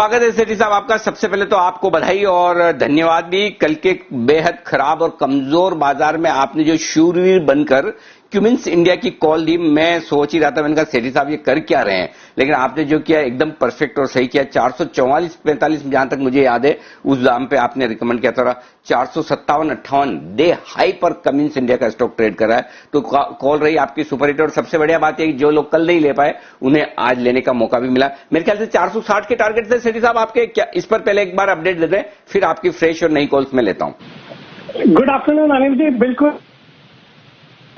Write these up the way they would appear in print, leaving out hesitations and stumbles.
स्वागत है सेठी साहब आपका। सबसे पहले तो आपको बधाई और धन्यवाद भी। कल के बेहद खराब और कमजोर बाजार में आपने जो शूरवीर बनकर क्यूमिंस इंडिया की कॉल दी, मैं सोच ही रहा था, मैंने कहा सेठी साहब ये कर क्या रहे हैं, लेकिन आपने जो किया एकदम परफेक्ट और सही किया। 444-45 जहां तक मुझे याद है उस दाम पे आपने रिकमेंड किया था। 457-58 डे हाई पर क्यूमिंस इंडिया का स्टॉक ट्रेड कर रहा है, तो कॉल रही आपकी सुपर हिट। और सबसे बढ़िया बात है जो लोग कल नहीं ले पाए उन्हें आज लेने का मौका भी मिला। मेरे ख्याल से 460 के टारगेट थे सेठी साहब आपके, क्या इस पर पहले एक बार अपडेट दे दें, फिर आपकी फ्रेश और नई कॉल्स में लेता हूं। Good afternoon Anil ji. बिल्कुल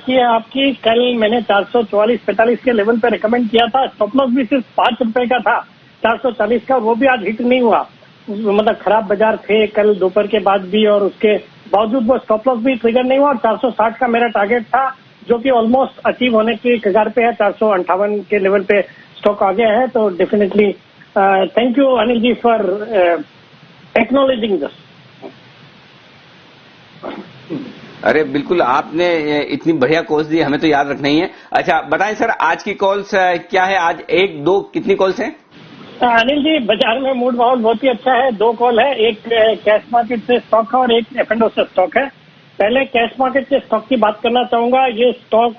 आपकी कल मैंने 444-45 के लेवल पे रिकमेंड किया था। स्टॉप लॉस भी सिर्फ 5 रुपए का था 440 का, वो भी आज हिट नहीं हुआ। मतलब खराब बाजार थे कल दोपहर के बाद भी, और उसके बावजूद वो स्टॉप लॉस भी ट्रिगर नहीं हुआ। और 460 का मेरा टारगेट था जो कि ऑलमोस्ट अचीव होने की कगार पे है। 458 के लेवल पे स्टॉक आ गया है। तो definitely thank you Anil ji for acknowledging this. अरे बिल्कुल, आपने इतनी बढ़िया कॉल्स दी, हमें तो याद रखना ही है। अच्छा बताएं सर, आज की कॉल्स क्या है? आज 1, 2 कितनी कॉल्स हैं? अनिल जी बाजार में मूड माहौल बहुत ही अच्छा है। 2 कॉल है, एक कैश मार्केट से स्टॉक है और एक F&O से स्टॉक है। पहले कैश मार्केट से स्टॉक की बात करना चाहूंगा। ये स्टॉक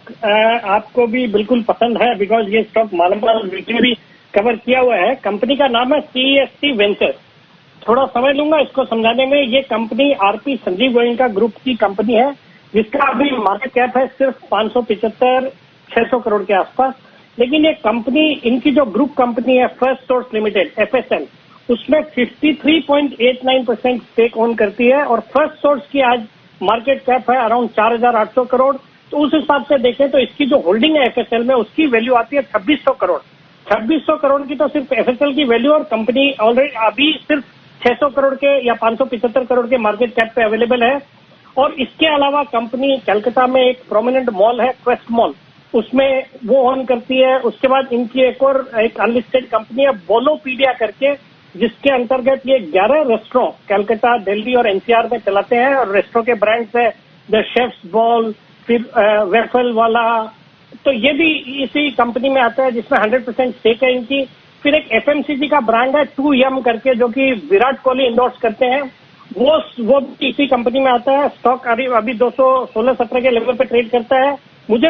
आपको भी बिल्कुल पसंद है बिकॉज ये स्टॉक मालूमाल वीडियो भी कवर किया हुआ है। कंपनी का नाम है CESC वेंचर। थोड़ा समय लूंगा इसको समझाने में। ये company RP Sanjeev Goenka group की कंपनी है, जिसका अभी मार्केट कैप है सिर्फ 575-600 करोड़ के आसपास। लेकिन ये कंपनी, इनकी जो ग्रुप कंपनी है फर्स्ट सोर्स लिमिटेड FSL, उसमें 53.89% स्टेक ओन करती है। और फर्स्ट सोर्स की आज मार्केट कैप है अराउंड 4800 करोड़। तो उस हिसाब से देखें तो इसकी जो होल्डिंग है FSL में, उसकी वैल्यू आती है 2600 करोड़। 2600 करोड़ की तो सिर्फ FSL की वैल्यू, और कंपनी ऑलरेडी अभी सिर्फ 600 करोड़ के या 575 करोड़ के मार्केट कैप पे अवेलेबल है। और इसके अलावा कंपनी कलकत्ता में एक प्रोमिनेंट मॉल है क्वेस्ट मॉल, उसमें वो ऑन करती है। उसके बाद इनकी एक अनलिस्टेड कंपनी है बोलोपीडिया करके, जिसके अंतर्गत ये 11 रेस्टोरेंट कलकत्ता, दिल्ली और NCR में चलाते हैं। और रेस्टोरेंट के ब्रांड्स है द शेफ्स बॉल, फिर वेफल वाला, तो ये भी इसी कंपनी में आता है जिसमें 100% स्टेक है इनकी। फिर एक FMCG का ब्रांड है 2M करके, जो कि विराट कोहली इंडोर्स करते हैं, वो इसी कंपनी में आता है। स्टॉक अभी 216-17 के लेवल पे ट्रेड करता है। मुझे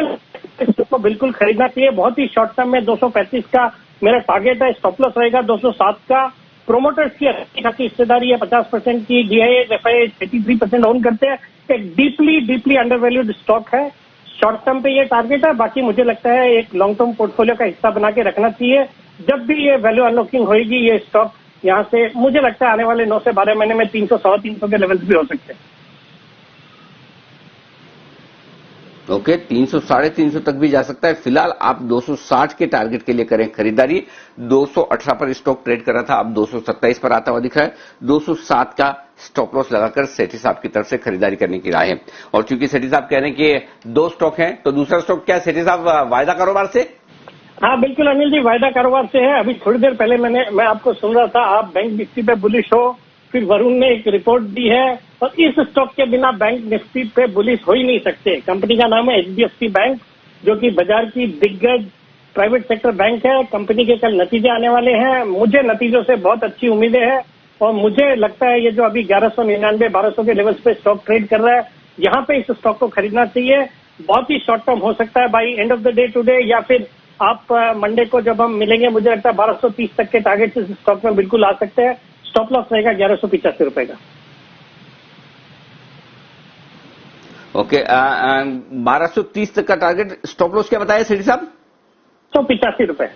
इसको बिल्कुल खरीदना चाहिए। बहुत ही शॉर्ट टर्म में 235 का मेरा टारगेट है। स्टॉप लॉस रहेगा 207 का। प्रोमोटर्स की अच्छी खासी हिस्सेदारी है 50% की। DIA FIA 83% ओन करते हैं। एक डीपली अंडरवैल्यूड स्टॉक है। शॉर्ट टर्म पे ये टारगेट है। बाकी मुझे लगता है एक लॉन्ग टर्म पोर्टफोलियो का हिस्सा बना के रखना चाहिए। जब भी ये वैल्यू अनलॉकिंग होगी, ये स्टॉक यहाँ से मुझे लगता है आने वाले 9 से 12 महीने में 300-350 के लेवल्स भी हो सकते हैं। ओके, 300-350 तक भी जा सकता है। फिलहाल आप 260 के टारगेट के लिए करें खरीदारी। 218 पर स्टॉक ट्रेड कर रहा था, अब 227 पर आता हुआ दिख रहा है। 207 का स्टॉप लॉस लगाकर सेठी साहब की तरफ से खरीदारी करने की राय है। और चूंकि सेठी साहब कह रहे हैं कि 2 स्टॉक हैं, तो दूसरा स्टॉक क्या सेठी साहब? वायदा कारोबार से? हाँ बिल्कुल अनिल जी, वायदा कारोबार से है। अभी थोड़ी देर पहले मैं आपको सुन रहा था, आप बैंक निफ्टी पे बुलिश हो, फिर वरुण ने एक रिपोर्ट दी है, और इस स्टॉक के बिना बैंक निफ्टी पे बुलिश हो ही नहीं सकते। कंपनी का नाम है HDFC बैंक, जो कि बाजार की दिग्गज प्राइवेट सेक्टर बैंक है। कंपनी के कल नतीजे आने वाले हैं। मुझे नतीजों से बहुत अच्छी उम्मीदें हैं, और मुझे लगता है ये जो अभी 1199-1200 के लेवल्स पे स्टॉक ट्रेड कर रहा है, यहाँ पे इस स्टॉक को खरीदना चाहिए। बहुत ही शॉर्ट टर्म हो सकता है by end of the day today, या फिर आप मंडे को जब हम मिलेंगे, मुझे लगता है 1230 तक के टारगेट इस स्टॉक में बिल्कुल आ सकते हैं। स्टॉप लॉस रहेगा 1185 रुपए का। ओके, 1230 तक का टारगेट। स्टॉप लॉस क्या बताया सेठी साहब? 185 रुपए।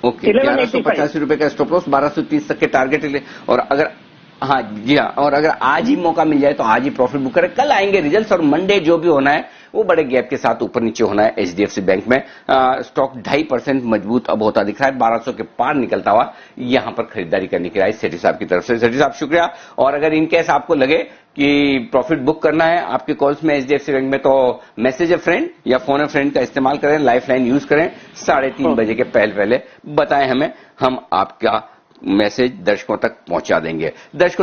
ओके, 1185 रुपए का स्टॉप लॉस, 1230 तक के टारगेट। और अगर हाँ जी हाँ, और अगर आज ही मौका मिल जाए तो आज ही प्रॉफिट बुक करें। कल आएंगे रिजल्ट्स, और मंडे जो भी होना है वो बड़े गैप के साथ ऊपर नीचे होना है। HDFC बैंक में स्टॉक 2.5% मजबूत अब होता दिख रहा है। 1200 के पार निकलता हुआ यहां पर खरीदारी करने की राय सेठी साहब की तरफ से। सेठी साहब शुक्रिया। और अगर इनकेस आपको लगे कि प्रॉफिट बुक करना है आपके कॉल्स में HDFC बैंक में, तो मैसेज ए फ्रेंड या फोन ए फ्रेंड का इस्तेमाल करें, लाइफ लाइन यूज करें। 3:30 बजे के पहले बताएं हमें, हम आपका मैसेज दर्शकों तक पहुंचा देंगे। दर्शकों